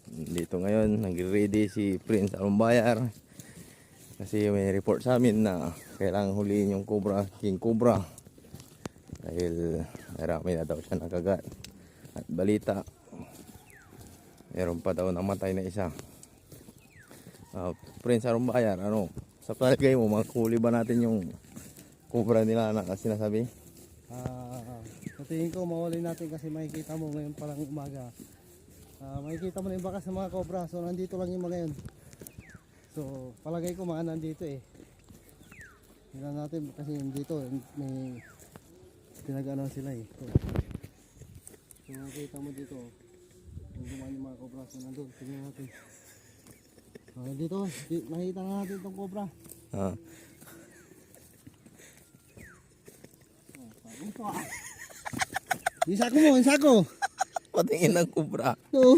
Dito ngayon, nagre-ready si Prince Arumbayar. Kasi may report sa amin na kailangan huliin yung cobra, king cobra. Dahil marami na daw siya nakagat. At balita, meron pa daw namatay na isa. Prince Arumbayar, ano, sa palagay mo, makuli ba natin yung cobra nila na sinasabi? Sa tingin ko mawali natin kasi makikita mo ngayon palang umaga. Makikita mo na yung bakas ng mga cobra. So nandito lang yung mga yun. So palagay ko mga nandito eh. Tingnan natin kasi dito may pinag-ano sila eh. So makikita mo dito yung dumaan yung mga cobra. So nandun, tingnan natin. Dito, nakita na natin itong cobra. Ito Yung sako mo, yung sako. Patingin ng cobra.